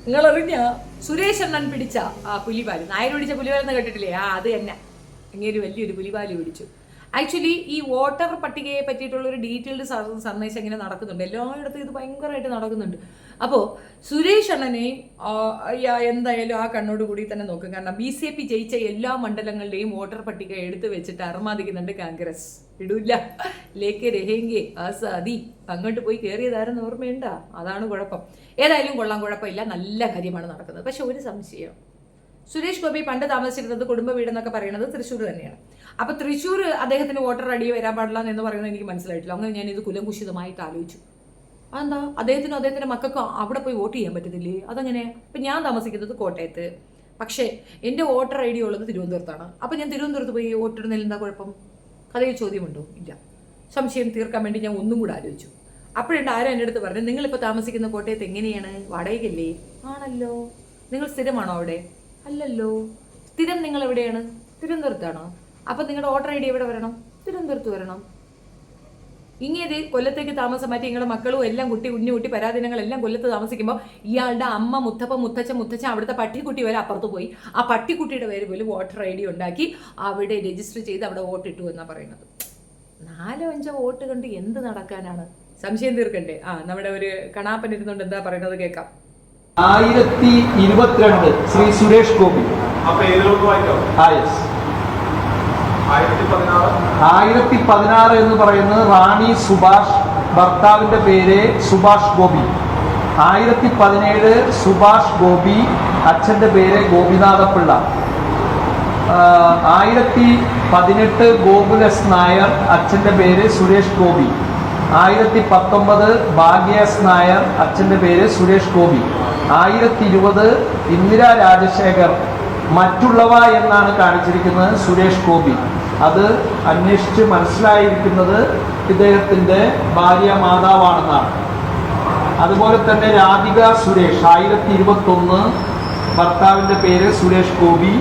നിങ്ങളറിഞ്ഞ സുരേഷ് അണ്ണൻ പിടിച്ച ആ പുലിപാല്, നായർ പിടിച്ച പുലിപാലെന്ന് കേട്ടിട്ടില്ലേ? അത് തന്നെ അങ്ങേര് വലിയൊരു പുലിപാല് പിടിച്ചു. ആക്ച്വലി ഈ വോട്ടർ പട്ടികയെ പറ്റിയിട്ടുള്ള ഒരു ഡീറ്റെയിൽഡ് സന്ദേശം ഇങ്ങനെ നടക്കുന്നുണ്ട്, എല്ലായിടത്തും ഇത് ഭയങ്കരമായിട്ട് നടക്കുന്നുണ്ട്. അപ്പോൾ സുരേഷ് അണ്ണനെയും എന്തായാലും ആ കണ്ണോട് കൂടി തന്നെ നോക്കും. കാരണം BJP ജയിച്ച എല്ലാ മണ്ഡലങ്ങളുടെയും വോട്ടർ പട്ടിക എടുത്തു വെച്ചിട്ട് അർമാദിക്കുന്നുണ്ട് കോൺഗ്രസ്. ഇടൂല്ല, ലേക്ക് രഹേങ്കെ ആസാദി, അങ്ങോട്ട് പോയി കയറിയതാരെന്ന് ഓർമ്മയുണ്ട? അതാണ് കുഴപ്പം. ഏതായാലും കൊള്ളാം, കുഴപ്പമില്ല, നല്ല കാര്യമാണ് നടക്കുന്നത്. പക്ഷെ ഒരു സംശയം, സുരേഷ് ഗോപി പണ്ട് താമസിച്ചിരുന്നത് കുടുംബ വീടെന്നൊക്കെ പറയുന്നത് തൃശ്ശൂർ തന്നെയാണ്. അപ്പൊ തൃശ്ശൂർ അദ്ദേഹത്തിന് വോട്ടർ ഐ ഡി വരാൻ പാടില്ല എന്ന് പറയുന്നത് എനിക്ക് മനസ്സിലായിട്ടില്ല. അങ്ങനെ ഞാൻ ഇത് കുലംകുശിതമായിട്ട് ആലോചിച്ചു. അതെന്താ അദ്ദേഹത്തിനും അദ്ദേഹത്തിന്റെ മക്കൾക്കും അവിടെ പോയി വോട്ട് ചെയ്യാൻ പറ്റത്തില്ലേ? അതങ്ങനെ? ഇപ്പൊ ഞാൻ താമസിക്കുന്നത് കോട്ടയത്ത്, പക്ഷേ എൻ്റെ വോട്ടർ ഐ ഡി ഉള്ളത് തിരുവനന്തപുരത്താണ്. അപ്പൊ ഞാൻ തിരുവനന്തപുരത്ത് പോയി വോട്ടിടുന്നതിൽ എന്താ കുഴപ്പം? കഥയിൽ ചോദ്യമുണ്ടോ? ഇല്ല. സംശയം തീർക്കാൻ വേണ്ടി ഞാൻ ഒന്നും കൂടെ ആലോചിച്ചു. അപ്പോഴുണ്ട് ആരും എൻ്റെ അടുത്ത് പറഞ്ഞു, നിങ്ങളിപ്പോൾ താമസിക്കുന്ന കോട്ടയത്ത് എങ്ങനെയാണ്, വാടകയ്ക്കല്ലേ? ആണല്ലോ. നിങ്ങൾ സ്ഥിരമാണോ അവിടെ? അല്ലല്ലോ. സ്ഥിരം നിങ്ങൾ എവിടെയാണ്? തിരുവനന്തപുരത്താണോ? അപ്പം നിങ്ങളുടെ വോട്ടർ ഐ ഡി എവിടെ വരണം? തിരുവനന്തപുരത്ത് വരണം. ഇങ്ങനെ കൊല്ലത്തേക്ക് താമസം മാറ്റി നിങ്ങളുടെ മക്കളും എല്ലാം കുട്ടി പരാധീനങ്ങളെല്ലാം കൊല്ലത്ത് താമസിക്കുമ്പോൾ ഇയാളുടെ അമ്മ, മുത്തപ്പ, മുത്തച്ഛൻ അവിടുത്തെ പട്ടിക്കുട്ടി വരെ അപ്പുറത്ത് പോയി ആ പട്ടിക്കുട്ടിയുടെ പേര് പോലും വോട്ടർ ഐ ഡി ഉണ്ടാക്കി അവിടെ രജിസ്റ്റർ ചെയ്ത് അവിടെ വോട്ടിട്ടു എന്നാണ് പറയുന്നത്. 4-5 വോട്ട് കണ്ട് എന്ത് നടക്കാനാണ്? സംശയം തീർക്കണ്ടേ? നമ്മുടെ ഒരു കണാപ്പൻ ഇരുന്നുകൊണ്ട് എന്താ പറയുന്നത് കേൾക്കാം. 1022 ശ്രീ സുരേഷ് ഗോപി. 1016 എന്ന് പറയുന്നത് റാണി സുഭാഷ്, ഭർത്താവിന്റെ പേര് സുഭാഷ് ഗോപി. 1017 സുഭാഷ് ഗോപി, അച്ഛന്റെ പേര് ഗോപിനാഥപിള്ള. 1018 ഗോകുൽ എസ് നായർ, അച്ഛന്റെ പേര് സുരേഷ് ഗോപി. 1019 ഭാഗ്യ എസ് നായർ, അച്ഛന്റെ പേര് സുരേഷ് ഗോപി. 1020 ഇന്ദിര രാജശേഖർ, മറ്റുള്ളവ എന്നാണ് കാണിച്ചിരിക്കുന്നത് സുരേഷ് ഗോപി. അത് അന്വേഷിച്ച് മനസ്സിലായിരിക്കുന്നത് ഇദ്ദേഹത്തിന്റെ ഭാര്യ മാതാവാണെന്നാണ്. അതുപോലെ തന്നെ രാധിക സുരേഷ് 1021, ഭർത്താവിന്റെ പേര് സുരേഷ് ഗോപി.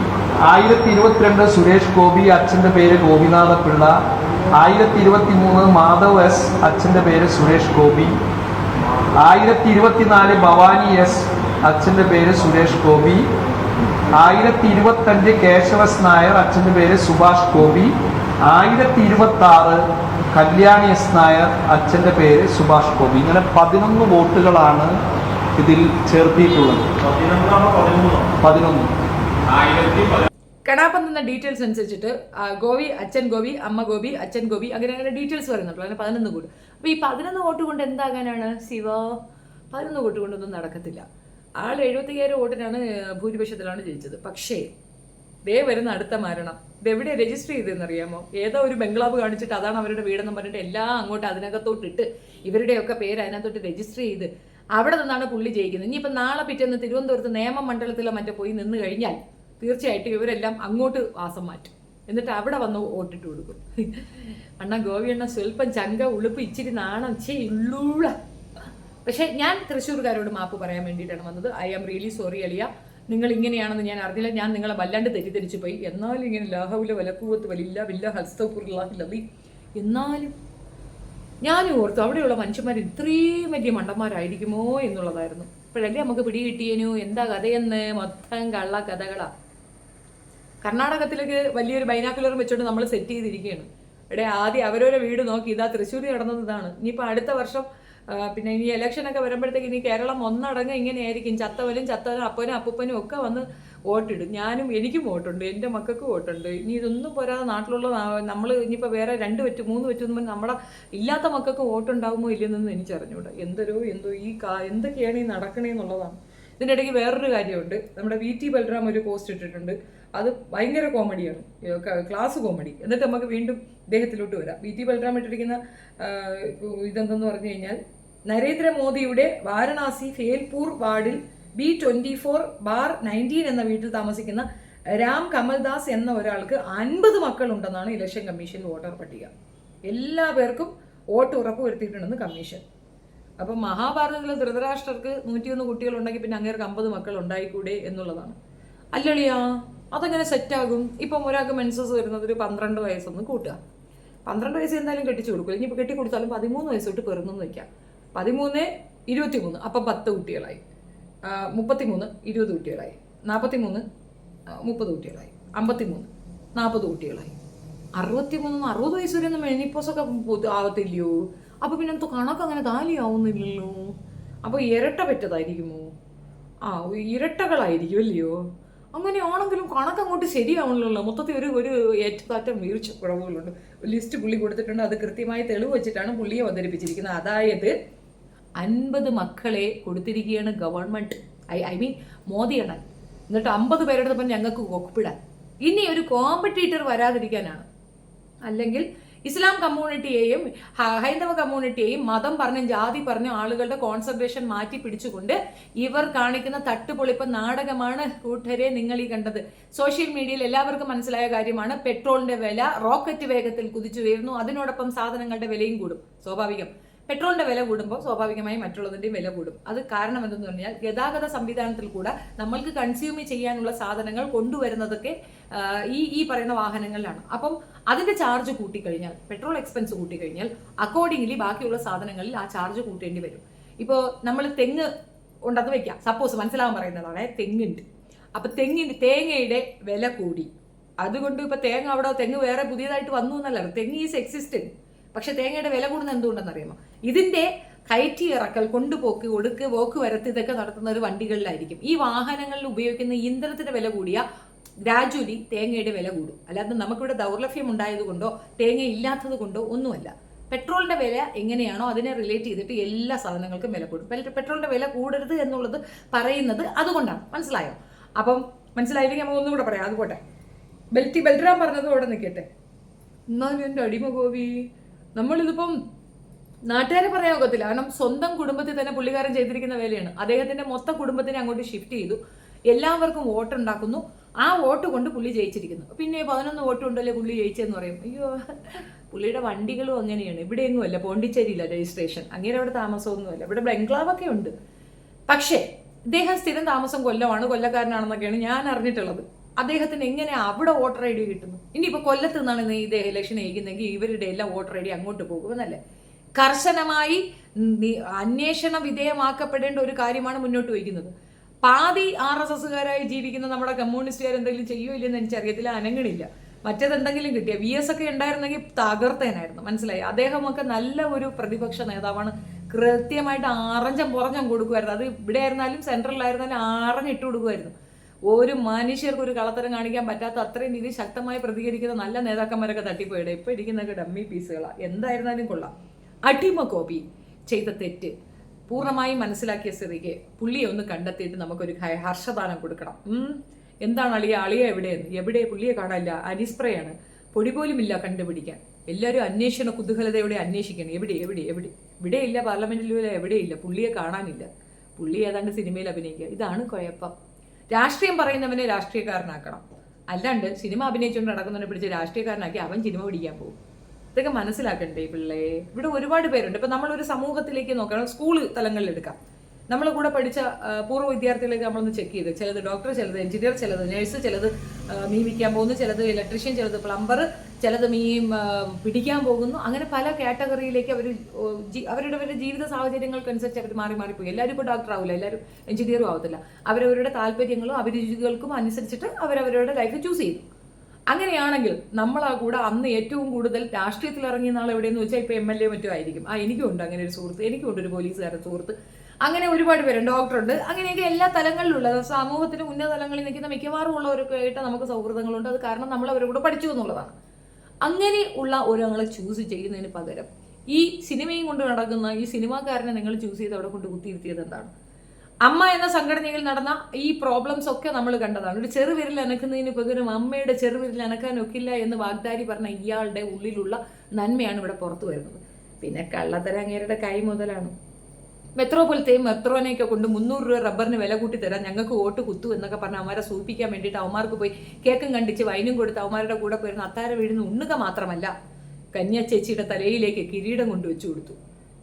1022 സുരേഷ് ഗോപി, അച്ഛന്റെ പേര് ഗോപിനാഥപിള്ള. 1023 മാധവ് എസ്, അച്ഛന്റെ പേര് സുരേഷ് ഗോപി. 1024 ഭവാനി എസ്, അച്ഛന്റെ പേര് സുരേഷ് ഗോപി. 1025 കേശവസ് നായർ, അച്ഛന്റെ പേര് സുഭാഷ് ഗോപി. 1026 കല്യാണി എസ് നായർ, അച്ഛന്റെ പേര് സുഭാഷ് ഗോപി. ഇങ്ങനെ 11 വോട്ടുകളാണ് ഇതിൽ ചേർത്തിയിട്ടുള്ളത്. 11. കണാപ്പം തന്ന ഡീറ്റെയിൽസ് അനുസരിച്ചിട്ട് ഗോപി, അച്ഛൻ ഗോപി, അമ്മ ഗോപി, അച്ഛൻ ഗോപി, അങ്ങനെ ഡീറ്റെയിൽസ് പറയുന്നുണ്ടല്ലോ. അങ്ങനെ 11 കൂട്. അപ്പൊ ഈ 11 വോട്ട് കൊണ്ട് എന്താകാനാണ് ശിവ? 11 വോട്ട് കൊണ്ടൊന്നും നടക്കത്തില്ല. ആൾ 75,000 വോട്ടിനാണ് ഭൂരിപക്ഷത്തിലാണ് ജയിച്ചത്. പക്ഷേ ദേ വരുന്ന അടുത്ത മരണം ഇതെവിടെ രജിസ്റ്റർ ചെയ്തതെന്നറിയാമോ? ഏതോ ഒരു ബംഗ്ലാവ് കാണിച്ചിട്ട് അതാണ് അവരുടെ വീടെന്ന് പറഞ്ഞിട്ട് എല്ലാം അങ്ങോട്ട് അതിനകത്തോട്ടിട്ട് ഇവരുടെയൊക്കെ പേര് അതിനകത്തോട്ട് രജിസ്റ്റർ ചെയ്ത് അവിടെ നിന്നാണ് പുള്ളി ജയിക്കുന്നത്. ഇനിയിപ്പോൾ നാളെ പിറ്റേന്ന് തിരുവനന്തപുരത്ത് നിയമമണ്ഡലത്തിലോ മറ്റോ പോയി നിന്ന് കഴിഞ്ഞാൽ തീർച്ചയായിട്ടും ഇവരെല്ലാം അങ്ങോട്ട് വാസം മാറ്റും. എന്നിട്ട് അവിടെ വന്ന് വോട്ടിട്ട് കൊടുക്കും. അണ്ണ ഗോപി അണ്ണ സ്വല്പം ചങ്ക ഉളുപ്പ് ഇച്ചിരി നാണം ഉള്ളൂള. പക്ഷേ ഞാൻ തൃശ്ശൂർക്കാരോട് മാപ്പ് പറയാൻ വേണ്ടിയിട്ടാണ് വന്നത്. ഐ ആം റിയലി സോറി അളിയ, നിങ്ങൾ ഇങ്ങനെയാണെന്ന് ഞാൻ അറിഞ്ഞില്ല. ഞാൻ നിങ്ങളെ വല്ലാണ്ട് തെറ്റിദ്ധരിച്ചു പോയി. എന്നാലും ഇങ്ങനെ ലാഹവില വലക്കൂവത്ത് വലില്ല വില്ല ഹസ്തപുറില്ലാഹില്ലി. എന്നാലും ഞാനും ഓർത്തു അവിടെയുള്ള മനുഷ്യന്മാർ ഇത്രയും വലിയ മണ്ടന്മാരായിരിക്കുമോ എന്നുള്ളതായിരുന്നു. ഇപ്പോഴല്ലേ നമുക്ക് പിടികിട്ടിയേനു എന്താ കഥയെന്ന്. മൊത്തം കള്ള കഥകളാ. കർണാടകത്തിലേക്ക് വലിയൊരു ബൈനാക്കുലറും വെച്ചോണ്ട് നമ്മൾ സെറ്റ് ചെയ്തിരിക്കുകയാണ്. ഇവിടെ ആദ്യം അവരവരെ വീട് നോക്കി ഇതാ തൃശ്ശൂർ നടന്നത് ഇതാണ്. ഇനിയിപ്പോൾ അടുത്ത വർഷം പിന്നെ ഇനി ഇലക്ഷനൊക്കെ വരുമ്പോഴത്തേക്ക് ഇനി കേരളം ഒന്നടങ്ങ് ഇങ്ങനെയായിരിക്കും. ചത്തവനും അപ്പനും അപ്പൂപ്പനും ഒക്കെ വന്ന് വോട്ടിടും. എനിക്കും വോട്ടുണ്ട്, എൻ്റെ മക്കൾക്ക് വോട്ടുണ്ട്. ഇനി ഇതൊന്നും പോരാതെ നാട്ടിലുള്ള നമ്മൾ ഇനിയിപ്പോൾ വേറെ 2 പറ്റും 3 പറ്റും നമ്മുടെ ഇല്ലാത്ത മക്കൾക്ക് വോട്ടുണ്ടാകുമോ ഇല്ലെന്നൊന്നും എനിക്കറിഞ്ഞൂടാ. എന്തോ എന്തൊക്കെയാണ് ഈ നടക്കണേന്നുള്ളതാണ്. ഇതിൻ്റെ ഇടയ്ക്ക് വേറൊരു കാര്യമുണ്ട്. നമ്മുടെ VT ബൽറാം ഒരു പോസ്റ്റ് ഇട്ടിട്ടുണ്ട്. അത് ഭയങ്കര കോമഡിയാണ്, ക്ലാസ് കോമഡി. എന്നിട്ട് നമുക്ക് വീണ്ടും ഇദ്ദേഹത്തിലോട്ട് വരാം. VT ബൽറാം ഇട്ടിരിക്കുന്ന ഇതെന്തെന്ന് പറഞ്ഞു കഴിഞ്ഞാൽ, നരേന്ദ്രമോദിയുടെ വാരണാസി ഫേൽപൂർ വാർഡിൽ B24/19 എന്ന വീട്ടിൽ താമസിക്കുന്ന രാം കമൽദാസ് എന്ന ഒരാൾക്ക് 50 മക്കളുണ്ടെന്നാണ് ഇലക്ഷൻ കമ്മീഷൻ വോട്ടർ പട്ടിക. എല്ലാ പേർക്കും വോട്ട് ഉറപ്പുവരുത്തിയിട്ടുണ്ടെന്ന് കമ്മീഷൻ. അപ്പം മഹാഭാരതത്തിലെ ധൃതരാഷ്ട്രർക്ക് 101 കുട്ടികളുണ്ടെങ്കിൽ പിന്നെ അങ്ങേർക്ക് 50 മക്കൾ ഉണ്ടായിക്കൂടെ എന്നുള്ളതാണ്. അല്ലളിയാ, അതങ്ങനെ സെറ്റാകും. ഇപ്പം ഒരാൾക്ക് മെൻസസ് വരുന്നത് ഒരു 12 വയസ്സൊന്ന് കൂട്ടുക. 12 വയസ്സ് എന്തായാലും കെട്ടിച്ചു കൊടുക്കില്ല. ഇനിയിപ്പോൾ കെട്ടിക്കൊടുത്താലും 13 വയസ്സ് തൊട്ട് പിറന്നെന്ന് വയ്ക്കാം. 13, 23, അപ്പം 10 കുട്ടികളായി. 33 20 കുട്ടികളായി, 43 30 കുട്ടികളായി, 53 40 കുട്ടികളായി, 63 60 വയസ്സ് വരെ ഒന്നും മെനിപ്പോസൊക്കെ ആവത്തില്ലയോ? അപ്പോൾ പിന്നെ എന്തോ കണക്ക് അങ്ങനെ താലിയാവുന്നില്ലല്ലോ. അപ്പോൾ ഇരട്ട പറ്റതായിരിക്കുമോ? ഇരട്ടകളായിരിക്കും അല്ലയോ? അങ്ങനെയാണെങ്കിലും കണക്ക് അങ്ങോട്ട് ശരിയാവണല്ലോ. മൊത്തത്തിൽ ഒരു ഏറ്റത്താറ്റം വീഴ്ച കുറവുകളുണ്ട്. ലിസ്റ്റ് പുള്ളി കൊടുത്തിട്ടുണ്ട്, അത് കൃത്യമായി തെളിവ് വെച്ചിട്ടാണ് പുള്ളിയെ അവതരിപ്പിച്ചിരിക്കുന്നത്. അതായത് 50 മക്കളെ കൊടുത്തിരിക്കുകയാണ് ഗവൺമെന്റ്, ഐ മീൻ മോദിയാണ്. എന്നിട്ട് 50 പേരുടെ അടുത്തപ്പം ഞങ്ങൾക്ക് ഒപ്പിടാൻ. ഇനി ഒരു കോമ്പറ്റീറ്റർ വരാതിരിക്കാനാണ്. അല്ലെങ്കിൽ ഇസ്ലാം കമ്മ്യൂണിറ്റിയെയും ഹൈന്ദവ കമ്മ്യൂണിറ്റിയെയും മതം പറഞ്ഞും ജാതി പറഞ്ഞും ആളുകളുടെ കോൺസെൻട്രേഷൻ മാറ്റി പിടിച്ചുകൊണ്ട് ഇവർ കാണിക്കുന്ന തട്ടുപൊളിപ്പ് നാടകമാണ് കൂട്ടരെ നിങ്ങൾ ഈ കണ്ടത്. സോഷ്യൽ മീഡിയയിൽ എല്ലാവർക്കും മനസ്സിലായ കാര്യമാണ്. പെട്രോളിന്റെ വില റോക്കറ്റ് വേഗത്തിൽ കുതിച്ചു ഉയരുന്നു. അതിനോടൊപ്പം സാധനങ്ങളുടെ വിലയും കൂടും. സ്വാഭാവികം. പെട്രോളിന്റെ വില കൂടുമ്പോൾ സ്വാഭാവികമായി മറ്റുള്ളതിന്റെയും വില കൂടും. അത് കാരണം എന്തെന്ന് പറഞ്ഞാൽ ഗതാഗത സംവിധാനത്തിൽ കൂടെ നമ്മൾക്ക് കൺസ്യൂം ചെയ്യാനുള്ള സാധനങ്ങൾ കൊണ്ടുവരുന്നതൊക്കെ ഈ പറയുന്ന വാഹനങ്ങളിലാണ്. അപ്പം അതിന്റെ ചാർജ് കൂട്ടിക്കഴിഞ്ഞാൽ, പെട്രോൾ എക്സ്പെൻസ് കൂട്ടിക്കഴിഞ്ഞാൽ അക്കോർഡിംഗ്ലി ബാക്കിയുള്ള സാധനങ്ങളിൽ ആ ചാർജ് കൂട്ടേണ്ടി വരും. ഇപ്പോൾ നമ്മൾ തെങ്ങ് ഉണ്ടെന്ന് വെക്കാം, സപ്പോസ് മനസ്സിലാവാൻ പറയുന്നതാണ്. തെങ്ങുണ്ട്, അപ്പൊ തേങ്ങയുടെ വില കൂടി. അതുകൊണ്ട് ഇപ്പൊ തെങ്ങ് വേറെ പുതിയതായിട്ട് വന്നു എന്നല്ല, തെങ്ങ് ഈസ് എക്സിസ്റ്റന്റ്. പക്ഷെ തേങ്ങയുടെ വില കൂടുന്നത് എന്തുകൊണ്ടെന്ന് അറിയാമോ? ഇതിന്റെ കയറ്റി ഇറക്കൽ, കൊണ്ടുപോക്ക്, പോക്ക് വരത്ത് ഇതൊക്കെ നടത്തുന്ന ഒരു വണ്ടികളിലായിരിക്കും. ഈ വാഹനങ്ങളിൽ ഉപയോഗിക്കുന്ന ഇന്ധനത്തിന്റെ വില കൂടിയ ഗ്രാജുവലി തേങ്ങയുടെ വില കൂടും. അല്ലാതെ നമുക്കിവിടെ ദൗർലഭ്യം ഉണ്ടായതുകൊണ്ടോ തേങ്ങ ഇല്ലാത്തത് കൊണ്ടോ ഒന്നുമല്ല. പെട്രോളിന്റെ വില എങ്ങനെയാണോ അതിനെ റിലേറ്റ് ചെയ്തിട്ട് എല്ലാ സാധനങ്ങൾക്കും വില കൂടും. പെട്രോളിന്റെ വില കൂടരുത് എന്നുള്ളത് പറയുന്നത് അതുകൊണ്ടാണ്. മനസ്സിലായോ? അപ്പം മനസ്സിലായില്ലെങ്കിൽ നമുക്ക് ഒന്നും കൂടെ പറയാം. അതുപോട്ടെ, ബൽറാം പറഞ്ഞത് ഇവിടെ നിൽക്കട്ടെ. എന്നാലും എൻ്റെ അടിമ ഗോപി, നമ്മളിതിപ്പം നാട്ടുകാരെ പറയാൻ ഒക്കത്തില്ല. കാരണം സ്വന്തം കുടുംബത്തിൽ തന്നെ പുള്ളിക്കാരൻ ചെയ്തിരിക്കുന്ന വേലയാണ്. അദ്ദേഹത്തിന്റെ മൊത്തം കുടുംബത്തിനെ അങ്ങോട്ട് ഷിഫ്റ്റ് ചെയ്തു, എല്ലാവർക്കും വോട്ട് ഉണ്ടാക്കുന്നു. ആ വോട്ട് കൊണ്ട് പുള്ളി ജയിച്ചിരിക്കുന്നു. പിന്നെ 11 വോട്ട് കൊണ്ടല്ലേ പുള്ളി ജയിച്ചെന്ന് പറയും. അയ്യോ, പുള്ളിയുടെ വണ്ടികളും അങ്ങനെയാണ്. ഇവിടെയെങ്ങും അല്ല, പോണ്ടിച്ചേരിയില്ല രജിസ്ട്രേഷൻ. അങ്ങനെ അവിടെ താമസമൊന്നുമല്ല. ഇവിടെ ബംഗ്ലാവൊക്കെ ഉണ്ട്. പക്ഷേ ഇദ്ദേഹം സ്ഥിരം താമസം കൊല്ലമാണ്, കൊല്ലക്കാരനാണെന്നൊക്കെയാണ് ഞാൻ അറിഞ്ഞിട്ടുള്ളത്. അദ്ദേഹത്തിന് എങ്ങനെ അവിടെ വോട്ടർ ഐ ഡി കിട്ടുന്നു? ഇനിയിപ്പോൾ കൊല്ലത്ത് നിന്നാണ് ഇദ്ദേഹം ഇലക്ഷൻ നയിക്കുന്നെങ്കിൽ ഇവരുടെ എല്ലാം വോട്ടർ ഐ ഡി അങ്ങോട്ട് പോകുമെന്നല്ലേ? കർശനമായി അന്വേഷണ വിധേയമാക്കപ്പെടേണ്ട ഒരു കാര്യമാണ് മുന്നോട്ട് വയ്ക്കുന്നത്. പാതി RSSകാരായി ജീവിക്കുന്ന നമ്മുടെ കമ്മ്യൂണിസ്റ്റുകാർ എന്തെങ്കിലും ചെയ്യുമോ ഇല്ലെന്ന് എനിക്കറിയത്തില്ല. അനങ്ങണില്ല. മറ്റേതെന്തെങ്കിലും കിട്ടിയ VS ഒക്കെ ഉണ്ടായിരുന്നെങ്കിൽ തകർത്തേനായിരുന്നു. മനസ്സിലായി? അദ്ദേഹമൊക്കെ നല്ല ഒരു പ്രതിപക്ഷ നേതാവാണ്. കൃത്യമായിട്ട് ആറഞ്ചം പുറഞ്ഞം കൊടുക്കുമായിരുന്നു. അത് ഇവിടെ ആയിരുന്നാലും സെൻട്രലിലായിരുന്നാലും ആറഞ്ഞിട്ട് കൊടുക്കുമായിരുന്നു. ഒരു മനുഷ്യർക്ക് ഒരു കളത്തരം കാണിക്കാൻ പറ്റാത്ത അത്രയും രീതിയിൽ ശക്തമായി പ്രതികരിക്കുന്ന നല്ല നേതാക്കന്മാരൊക്കെ തട്ടിപ്പോയിടെ. ഇപ്പൊ ഇരിക്കുന്നതൊക്കെ ഡമ്മി പീസുകളാണ്. എന്തായിരുന്നാലും കൊള്ളാം. അടിമ കോപി ചെയ്ത തെറ്റ് പൂർണ്ണമായും മനസ്സിലാക്കിയ സ്ഥിതിക്ക് പുള്ളിയെ ഒന്ന് കണ്ടെത്തിയിട്ട് നമുക്കൊരു ഹർഷദാനം കൊടുക്കണം. എന്താണ് അളിയ എവിടെ പുള്ളിയെ കാണാനില്ല. അരിസ്പ്രയാണ്, പൊടി പോലും ഇല്ല കണ്ടുപിടിക്കാൻ. എല്ലാവരും അന്വേഷണ കുതൂഹലതയോടെ അന്വേഷിക്കണം. ഇവിടെ ഇല്ല, പാർലമെന്റിലും എവിടെയില്ല. പുള്ളിയെ കാണാനില്ല. പുള്ളി ഏതാണ്ട് സിനിമയിൽ അഭിനയിക്കുക. ഇതാണ് കുഴപ്പം. രാഷ്ട്രീയം പറയുന്നവനെ രാഷ്ട്രീയക്കാരനാക്കണം. അല്ലാണ്ട് സിനിമ അഭിനയിച്ചുകൊണ്ട് നടക്കുന്നവനെ പിടിച്ച് രാഷ്ട്രീയക്കാരനാക്കി അവൻ സിനിമ പിടിക്കാൻ പോകും. ഇതൊക്കെ മനസ്സിലാക്കണ്ടേ പിള്ളേ? ഇവിടെ ഒരുപാട് പേരുണ്ട്. ഇപ്പൊ നമ്മളൊരു സമൂഹത്തിലേക്ക് നോക്കണം, സ്കൂൾ തലങ്ങളിൽ എടുക്കാം. നമ്മളെ കൂടെ പഠിച്ച പൂർവ്വ വിദ്യാർത്ഥികളൊക്കെ നമ്മളൊന്ന് ചെക്ക് ചെയ്ത്, ചിലത് ഡോക്ടർ, ചിലത് എഞ്ചിനീയർ, ചിലത് നഴ്സ്, ചിലത് മീൻ വിൽക്കാൻ പോകുന്നു, ചിലത് ഇലക്ട്രീഷ്യൻ, ചിലത് പ്ലംബർ, ചിലത് മീൻ പിടിക്കാൻ പോകുന്നു. അങ്ങനെ പല കാറ്റഗറിയിലേക്ക് അവരുടെ ജീവിത സാഹചര്യങ്ങൾക്കനുസരിച്ച് അവർ മാറിപ്പോയി. എല്ലാവരും ഇപ്പോൾ ഡോക്ടർ ആവില്ല, എല്ലാവരും എഞ്ചിനീയറും ആവത്തില്ല. അവരവരുടെ താല്പര്യങ്ങളും അഭിരുചികൾക്കും അനുസരിച്ചിട്ട് അവരവരുടെ ലൈഫ് ചൂസ് ചെയ്തു. അങ്ങനെയാണെങ്കിൽ നമ്മളാ കൂടെ അന്ന് ഏറ്റവും കൂടുതൽ രാഷ്ട്രീയത്തിൽ ഇറങ്ങിയ നാൾ എവിടെയെന്ന് വെച്ചാൽ ഇപ്പൊ MLA മറ്റോ ആയിരിക്കും. എനിക്കും ഉണ്ട് അങ്ങനെ ഒരു സുഹൃത്ത്, എനിക്കും ഉണ്ട് ഒരു പോലീസുകാരൻ സുഹൃത്ത്. അങ്ങനെ ഒരുപാട് പേരുണ്ട്, ഡോക്ടറുണ്ട്. അങ്ങനെയൊക്കെ എല്ലാ തലങ്ങളിലുള്ള സമൂഹത്തിന് ഉന്നത തലങ്ങളിൽ നിൽക്കുന്ന മിക്കവാറും ഉള്ളവരൊക്കെ ആയിട്ട് നമുക്ക് സൗഹൃദങ്ങളുണ്ട്. അത് കാരണം നമ്മൾ അവരുടെ കൂടെ പഠിച്ചു എന്നുള്ളതാണ്. അങ്ങനെ ഉള്ള ഒരാളെ ചൂസ് ചെയ്യുന്നതിന് പകരം ഈ സിനിമയും കൊണ്ട് നടക്കുന്ന ഈ സിനിമാക്കാരനെ നിങ്ങൾ ചൂസ് ചെയ്ത് അവിടെ കൊണ്ട് കുത്തിയിരുത്തിയത് എന്താണ്? അമ്മ എന്ന സംഘടനയിൽ നടന്ന ഈ പ്രോബ്ലംസ് ഒക്കെ നമ്മൾ കണ്ടതാണ്. ഒരു ചെറുവിരൽ അനക്കുന്നതിന് പകരം അമ്മയുടെ ചെറുവിരൽ അനക്കാൻ ഒക്കില്ല എന്ന് വാഗ്ദാരി പറഞ്ഞ ഇയാളുടെ ഉള്ളിലുള്ള നന്മയാണ് ഇവിടെ പുറത്തു വരുന്നത്. പിന്നെ കള്ളത്തരങ്ങേരുടെ കൈ മുതലാണ്. മെത്രോപോലത്തെയും മെത്രോനെയൊക്കെ കൊണ്ട് 300 രൂപ റബ്ബറിന് വില കൂട്ടി തരാം, ഞങ്ങൾക്ക് വോട്ട് കുത്തു എന്നൊക്കെ പറഞ്ഞ് അവന്മാരെ സൂചിപ്പിക്കാൻ വേണ്ടിയിട്ട് അവന്മാർക്ക് പോയി കേക്കും കണ്ടിച്ച് വൈനും കൊടുത്ത് അവന്മാരുടെ കൂടെ പോയിരുന്ന അത്താര വീഴുന്ന ഉണ്ണുക മാത്രമല്ല, കന്യ ചേച്ചിയുടെ തലയിലേക്ക് കിരീടം കൊണ്ടുവച്ചു കൊടുത്തു.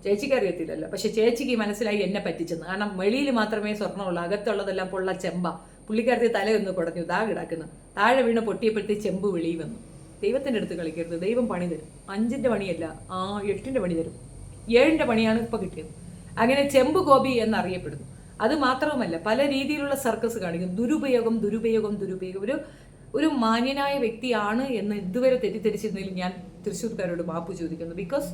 ചേച്ചിക്ക് അറിയത്തില്ലല്ലോ, പക്ഷെ ചേച്ചിക്ക് മനസ്സിലായി എന്നെ പറ്റിച്ചെന്ന്. കാരണം വെളിയിൽ മാത്രമേ സ്വർണ്ണമുള്ളൂ, അകത്തുള്ളതെല്ലാം പൊള്ള ചെമ്പ. പുള്ളിക്കാരത്തി തലയൊന്ന് കുടഞ്ഞു, ദാ കിടക്കുന്നു. താഴെ വീണ് പൊട്ടിയപ്പോഴത്തെ ചെമ്പ് വെളിയിൽ വന്നു. ദൈവത്തിൻ്റെ അടുത്ത് കളിക്കരുത്, ദൈവം പണി തരും. 5ന്റെ പണിയല്ല, 8ന്റെ പണി തരും. 7ന്റെ പണിയാണ് ഇപ്പൊ കിട്ടിയത്. അങ്ങനെ ചെമ്പ് ഗോപി എന്നറിയപ്പെടുന്നു. അത് മാത്രവുമല്ല പല രീതിയിലുള്ള സർക്കസ് കാണിക്കും. ദുരുപയോഗം. ഒരു മാന്യനായ വ്യക്തിയാണ് എന്ന് ഇതുവരെ തെറ്റിദ്ധരിച്ചിരുന്നതിൽ ഞാൻ തൃശ്ശൂർക്കാരോട് മാപ്പ് ചോദിക്കുന്നു. ബിക്കോസ്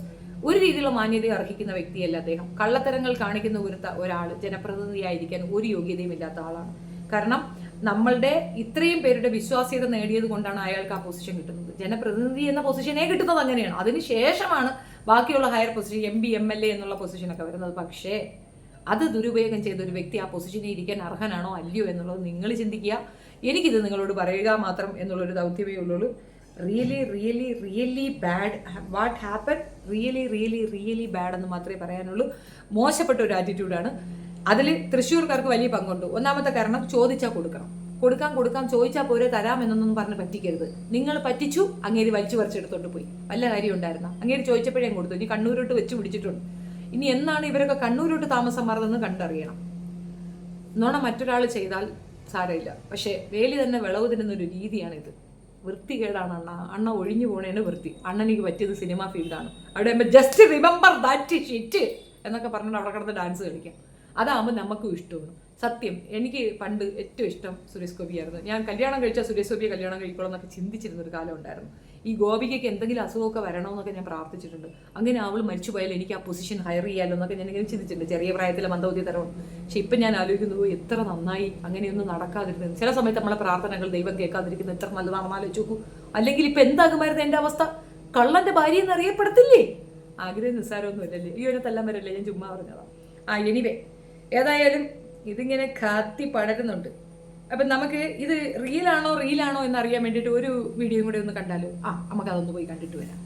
ഒരു രീതിയിലുള്ള മാന്യത അർഹിക്കുന്ന വ്യക്തിയല്ല അദ്ദേഹം. കള്ളത്തരങ്ങൾ കാണിക്കുന്ന ഒരാൾ ജനപ്രതിനിധിയായിരിക്കാൻ ഒരു യോഗ്യതയും ഇല്ലാത്ത ആളാണ്. കാരണം നമ്മളുടെ ഇത്രയും പേരുടെ വിശ്വാസ്യത നേടിയത് കൊണ്ടാണ് അയാൾക്ക് ആ പൊസിഷൻ കിട്ടുന്നത്. ജനപ്രതിനിധി എന്ന പൊസിഷനേ കിട്ടുന്നത് അങ്ങനെയാണ്. അതിനുശേഷമാണ് ബാക്കിയുള്ള ഹയർ പൊസിഷൻ MP MLA എന്നുള്ള പൊസിഷനൊക്കെ വരുന്നത്. പക്ഷേ അത് ദുരുപയോഗം ചെയ്ത ഒരു വ്യക്തി ആ പൊസിഷനിൽ ഇരിക്കാൻ അർഹനാണോ അല്ലയോ എന്നുള്ളത് നിങ്ങൾ ചിന്തിക്കുക. എനിക്കിത് നിങ്ങളോട് പറയുക മാത്രം എന്നുള്ളൊരു ദൗത്യമേ ഉള്ളൂ. Really bad what happen, really bad എന്ന് മാത്രമേ പറയാനുള്ളൂ. മോശപ്പെട്ട ഒരു ആറ്റിറ്റ്യൂഡാണ്. അതിൽ തൃശ്ശൂർക്കാർക്ക് വലിയ പങ്കുണ്ട്. ഒന്നാമത്തെ കാരണം ചോദിച്ചാൽ കൊടുക്കാം, ചോദിച്ചാൽ പോരെ, തരാമെന്നൊന്നും പറഞ്ഞ് പറ്റിക്കരുത്. നിങ്ങൾ പറ്റിച്ചു, അങ്ങേര് വലിച്ചു പറിച്ചെടുത്തോണ്ട് പോയി. വല്ല കാര്യം ഉണ്ടായിരുന്ന അങ്ങേര് ചോദിച്ചപ്പോഴേ കൊടുത്തു. ഇനി കണ്ണൂരോട്ട് വെച്ച് പിടിച്ചിട്ടുണ്ട്. ഇനി എന്നാണ് ഇവരൊക്കെ കണ്ണൂരോട്ട് താമസം മാറുന്നതെന്ന് കണ്ടറിയണം. നോണ മറ്റൊരാൾ ചെയ്താൽ സാരമില്ല, പക്ഷേ വേലി തന്നെ വിളവ് തിന്നുന്നൊരു രീതിയാണിത്. വൃത്തികേടാണ് അണ്ണ ഒഴിഞ്ഞു പോണേന് വൃത്തി. അണ്ണനിക്ക് പറ്റിയത് സിനിമ ഫീൽഡാണ്. അവിടെ ജസ്റ്റ് റിമെമ്പർ ദാറ്റ് ഷിറ്റ് എന്നൊക്കെ പറഞ്ഞിട്ട് അവിടെ കിടന്ന് ഡാൻസ് കളിക്കാം. അതാകുമ്പോൾ നമുക്കും ഇഷ്ടമാണ്. സത്യം, എനിക്ക് പണ്ട് ഏറ്റവും ഇഷ്ടം സുരേഷ് ഗോപിയായിരുന്നു. ഞാൻ കല്യാണം കഴിച്ചാൽ സുരേഷ് ഗോപിയെ കല്യാണം കഴിക്കണം എന്നൊക്കെ ചിന്തിച്ചിരുന്നൊരു കാലം ഉണ്ടായിരുന്നു. ഈ ഗോപികയ്ക്ക് എന്തെങ്കിലും അസുഖമൊക്കെ വരണമെന്നൊക്കെ ഞാൻ പ്രാർത്ഥിച്ചിട്ടുണ്ട്. അങ്ങനെ അവൾ മരിച്ചു പോയാൽ എനിക്ക് ആ പൊസിഷൻ ഹയർ ചെയ്യാമല്ലോ എന്നൊക്കെ ഞാൻ ഇങ്ങനെ ചിന്തിച്ചിട്ടുണ്ട്. ചെറിയ പ്രായത്തിലെ മന്ദബുദ്ധി തരവും. പക്ഷെ ഇപ്പം ഞാൻ ആലോചിക്കുന്നത് എത്ര നന്നായി അങ്ങനെയൊന്നും നടക്കാതിരുന്നത്. ചില സമയത്ത് നമ്മളെ പ്രാർത്ഥനകൾ ദൈവം കേൾക്കാതിരിക്കുന്നത് എത്ര നല്ലതാണെന്ന് ആലോചിച്ച് നോക്കൂ. അല്ലെങ്കിൽ ഇപ്പം എന്താകുമായിരുന്നു എൻ്റെ അവസ്ഥ? കള്ളൻ്റെ ഭാര്യ എന്ന് അറിയപ്പെടത്തില്ലേ? ആഗ്രഹം നിസ്സാരമൊന്നുമില്ലല്ലേ? ഈ ഒരു തല്ലാൻ വരല്ലേ, ഞാൻ ചുമ്മാ പറഞ്ഞതാ. എനിവേ ഏതായാലും ഇതിങ്ങനെ കത്തി പടരുന്നുണ്ട്. അപ്പം നമുക്ക് ഇത് റീലാണോ എന്നറിയാൻ വേണ്ടിയിട്ട് ഒരു വീഡിയോയും കൂടെ ഒന്ന് കണ്ടാലോ? നമുക്ക് അതൊന്ന് പോയി കണ്ടിട്ട് വരാം.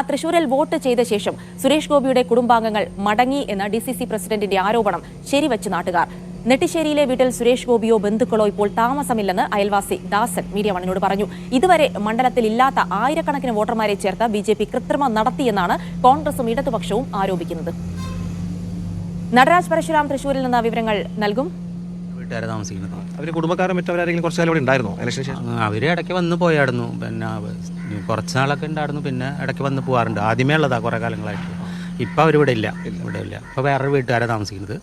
തൃശൂരിൽ വോട്ട് ചെയ്ത ശേഷം സുരേഷ് ഗോപിയുടെ കുടുംബാംഗങ്ങൾ മടങ്ങി എന്ന DCC പ്രസിഡന്റിന്റെ ആരോപണം ശരിവച്ച് നാട്ടുകാർ. നെട്ടിശ്ശേരിയിലെ വീട്ടിൽ സുരേഷ് ഗോപിയോ ബന്ധുക്കളോ ഇപ്പോൾ താമസമില്ലെന്ന് അയൽവാസി ദാസൻ മീഡിയ വണ്ണിനോട് പറഞ്ഞു. ഇതുവരെ മണ്ഡലത്തിൽ ഇല്ലാത്ത ആയിരക്കണക്കിന് വോട്ടർമാരെ ചേർത്ത് BJP കൃത്രിമം നടത്തിയെന്നാണ് കോൺഗ്രസും ഇടതുപക്ഷവും ആരോപിക്കുന്നത്. നടരാജ് പരശുരാം തൃശ്ശൂരിൽ നിന്ന് വിവരങ്ങൾ നൽകും. വീട്ടുകാരെ താമസിക്കുന്നത് അവർ കുടുംബക്കാരും മറ്റവരാരെങ്കിലും കുറച്ച് കാലം ഇവിടെ ഉണ്ടായിരുന്നോ ഇലക്ഷൻ ശേഷം? അവർ ഇടയ്ക്ക് വന്ന് പോയായിരുന്നു. പിന്നെ കുറച്ച് നാളൊക്കെ ഉണ്ടായിരുന്നു. പിന്നെ ഇടയ്ക്ക് വന്ന് പോകാറുണ്ട്. ആദ്യമേ ഉള്ളതാ കുറേ കാലങ്ങളായിട്ട്. ഇപ്പം അവരിവിടെ ഇല്ല. ഇപ്പോൾ വേറൊരു വീട്ടുകാരെ താമസിക്കുന്നത്.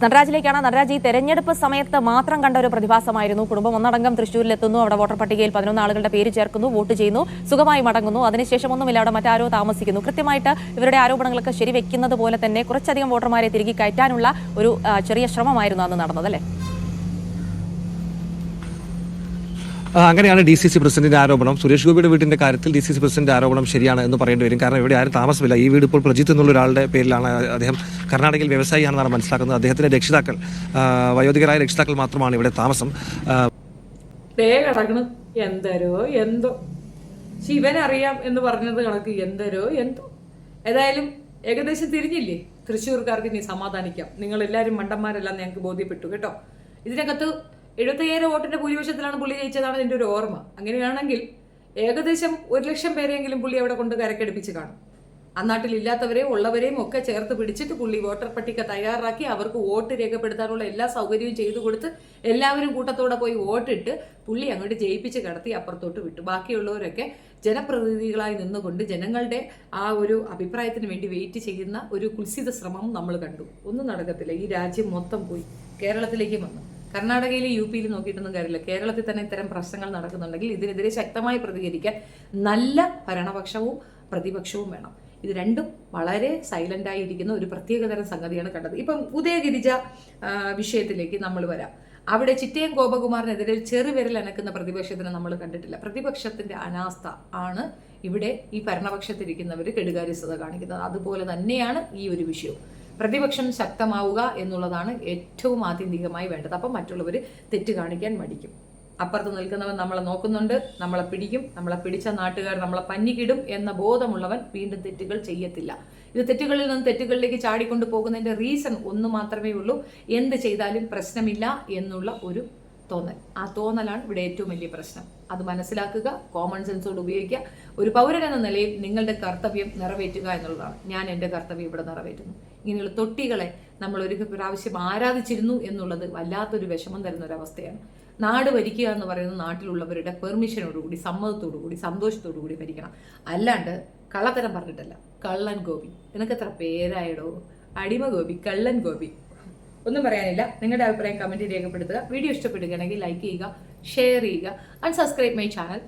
നടരാജിലേക്കാണ്. നടരാജ്, ഈ തെരഞ്ഞെടുപ്പ് സമയത്ത് മാത്രം കണ്ട ഒരു പ്രതിഭാസമായിരുന്നു. കുടുംബം ഒന്നടങ്കം തൃശ്ശൂരിലെത്തുന്നു, അവിടെ വോട്ടർ പട്ടികയിൽ 11 ആളുകളുടെ പേര് ചേർക്കുന്നു, വോട്ട് ചെയ്യുന്നു, സുഖമായി മടങ്ങുന്നു. അതിനുശേഷം ഒന്നുമില്ല, അവിടെ മറ്റാരോ താമസിക്കുന്നു. കൃത്യമായിട്ട് ഇവരുടെ ആരോപണങ്ങളൊക്കെ ശരിവെക്കുന്നത് പോലെ തന്നെ കുറച്ചധികം വോട്ടർമാരെ തിരികെ കയറ്റാനുള്ള ഒരു ചെറിയ ശ്രമമായിരുന്നു അന്ന് നടന്നത്, അല്ലേ? അങ്ങനെയാണ് DCC പ്രസിഡന്റിന്റെ ആരോപണം. സുരേഷ് ഗോപിയുടെ വീടിന്റെ കാര്യത്തിൽ DCC പ്രസിഡന്റ് ആരോപണം ശരിയാണ് എന്ന് പറയേണ്ടി വരും. കാരണം ഇവിടെ ആരും താമസമില്ല. ഈ വീട് ഇപ്പോൾ പ്രജിത്ത് എന്നുള്ള ഒരാളുടെ പേരിലാണ്. അദ്ദേഹം കർണാടകയിൽ വ്യവസായിയാണെന്നാണ് മനസ്സിലാക്കുന്നത്. അദ്ദേഹത്തിന്റെ രക്ഷിതാക്കൾ, വയോധികരായ രക്ഷിതാക്കൾ മാത്രമാണ് ഇവിടെ താമസം. എന്തോ ശിവനറിയാം എന്ന് പറഞ്ഞത് കണക്ക് എന്തോ. ഏതായാലും ഏകദേശം തിരിഞ്ഞില്ലേ? തൃശ്ശൂർക്കാർക്ക് ഇനി സമാധാനിക്കാം. നിങ്ങൾ എല്ലാവരും മണ്ടന്മാരെല്ലാം ഞങ്ങൾക്ക് ബോധ്യപ്പെട്ടു കേട്ടോ. ഇതിനകത്ത് 75,000 വോട്ടിന്റെ ഭൂരിപക്ഷത്തിലാണ് പുള്ളി ജയിച്ചതാണ് എൻ്റെ ഒരു ഓർമ്മ. അങ്ങനെയാണെങ്കിൽ ഏകദേശം 1,00,000 പേരെങ്കിലും പുള്ളി അവിടെ കൊണ്ട് കരക്കടുപ്പിച്ച് കാണും. ആ നാട്ടിൽ ഇല്ലാത്തവരെയും ഉള്ളവരെയും ഒക്കെ ചേർത്ത് പിടിച്ചിട്ട് പുള്ളി വോട്ടർ പട്ടിക തയ്യാറാക്കി അവർക്ക് വോട്ട് രേഖപ്പെടുത്താനുള്ള എല്ലാ സൗകര്യവും ചെയ്തു കൊടുത്ത് എല്ലാവരും കൂട്ടത്തോടെ പോയി വോട്ടിട്ട് പുള്ളി അങ്ങോട്ട് ജയിപ്പിച്ച് കടത്തി അപ്പുറത്തോട്ട് വിട്ടു. ബാക്കിയുള്ളവരൊക്കെ ജനപ്രതിനിധികളായി നിന്നുകൊണ്ട് ജനങ്ങളുടെ ആ ഒരു അഭിപ്രായത്തിന് വേണ്ടി വെയിറ്റ് ചെയ്യുന്ന ഒരു കുൽസിത ശ്രമം നമ്മൾ കണ്ടു. ഒന്നും നടക്കത്തില്ല. ഈ രാജ്യം മൊത്തം പോയി കേരളത്തിലേക്ക് വന്നു. കർണാടകയിൽ UP നോക്കിയിട്ടൊന്നും കാര്യമില്ല. കേരളത്തിൽ തന്നെ ഇത്തരം പ്രശ്നങ്ങൾ നടക്കുന്നുണ്ടെങ്കിൽ ഇതിനെതിരെ ശക്തമായി പ്രതികരിക്കാൻ നല്ല ഭരണപക്ഷവും പ്രതിപക്ഷവും വേണം. ഇത് രണ്ടും വളരെ സൈലൻ്റായി ഇരിക്കുന്ന ഒരു പ്രത്യേകതരം സംഗതിയാണ് കണ്ടത്. ഇപ്പം ഉദയഗിരിജ വിഷയത്തിലേക്ക് നമ്മൾ വരാം. അവിടെ ചിറ്റയം ഗോപകുമാറിനെതിരെ ചെറുവിരൽ അനക്കുന്ന പ്രതിപക്ഷത്തിന് നമ്മൾ കണ്ടിട്ടില്ല. പ്രതിപക്ഷത്തിൻ്റെ അനാസ്ഥ ആണ് ഇവിടെ ഈ ഭരണപക്ഷത്തിരിക്കുന്നവർ കെടുകാര്യസ്ഥത കാണിക്കുന്നത്. അതുപോലെ തന്നെയാണ് ഈ ഒരു വിഷയവും. പ്രതിപക്ഷം ശക്തമാവുക എന്നുള്ളതാണ് ഏറ്റവും ആത്യന്തികമായി വേണ്ടത്. അപ്പം മറ്റുള്ളവർ തെറ്റ് കാണിക്കാൻ മടിക്കും. അപ്പുറത്ത് നിൽക്കുന്നവൻ നമ്മളെ നോക്കുന്നുണ്ട്, നമ്മളെ പിടിക്കും, നമ്മളെ പിടിച്ച നാട്ടുകാർ നമ്മളെ പഞ്ഞിക്കിടും എന്ന ബോധമുള്ളവൻ വീണ്ടും തെറ്റുകൾ ചെയ്യത്തില്ല. ഇത് തെറ്റുകളിൽ നിന്ന് തെറ്റുകളിലേക്ക് ചാടിക്കൊണ്ട് പോകുന്നതിൻ്റെ റീസൺ ഒന്ന് മാത്രമേ ഉള്ളൂ: എന്ത് ചെയ്താലും പ്രശ്നമില്ല എന്നുള്ള ഒരു തോന്നൽ. ആ തോന്നലാണ് ഇവിടെ ഏറ്റവും വലിയ പ്രശ്നം. അത് മനസ്സിലാക്കുക, കോമൺ സെൻസോട് ഉപയോഗിക്കുക. ഒരു പൗരൻ എന്ന നിലയിൽ നിങ്ങളുടെ കർത്തവ്യം നിറവേറ്റുക എന്നുള്ളതാണ്. ഞാൻ എൻ്റെ കർത്തവ്യം ഇവിടെ നിറവേറ്റുന്നു. ഇങ്ങനെയുള്ള തൊട്ടികളെ നമ്മൾ ഒരു പ്രാവശ്യം ആരാധിച്ചിരുന്നു എന്നുള്ളത് വല്ലാത്തൊരു വിഷമം തരുന്നൊരവസ്ഥയാണ്. നാട് ഭരിക്കുക എന്ന് പറയുന്നത് നാട്ടിലുള്ളവരുടെ പെർമിഷനോടുകൂടി, സമ്മതത്തോടുകൂടി, സന്തോഷത്തോടുകൂടി ഭരിക്കണം. അല്ലാണ്ട് കള്ളത്തരം പറഞ്ഞിട്ടല്ല. കള്ളൻ ഗോപി, നിനക്ക് എത്ര പേരായടോ? അടിമ ഗോപി, കള്ളൻ ഗോപി. ഒന്നും പറയാനില്ല. നിങ്ങളുടെ അഭിപ്രായം കമൻറ്റ് രേഖപ്പെടുത്തുക. വീഡിയോ ഇഷ്ടപ്പെടുകയാണെങ്കിൽ ലൈക്ക് ചെയ്യുക, ഷെയർ ചെയ്യുക, ആൻഡ് സബ്സ്ക്രൈബ് മൈ ചാനൽ.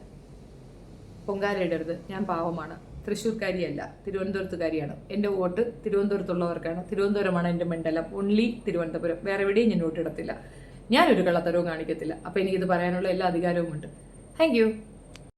പൊങ്കാലയിടരുത്, ഞാൻ പാവമാണ്, തൃശ്ശൂർക്കാരിയല്ല, തിരുവനന്തപുരത്തുകാരിയാണ്. എൻ്റെ വോട്ട് തിരുവനന്തപുരത്തുള്ളവർക്കാണ്. തിരുവനന്തപുരമാണ് എൻ്റെ മണ്ഡലം, ഓൺലി തിരുവനന്തപുരം. വേറെ എവിടെയും ഞാൻ വോട്ടിടത്തില്ല. ഞാനൊരു കള്ളത്തരവും കാണിക്കത്തില്ല. അപ്പോൾ എനിക്കിത് പറയാനുള്ള എല്ലാ അധികാരവും ഉണ്ട്. Thank you.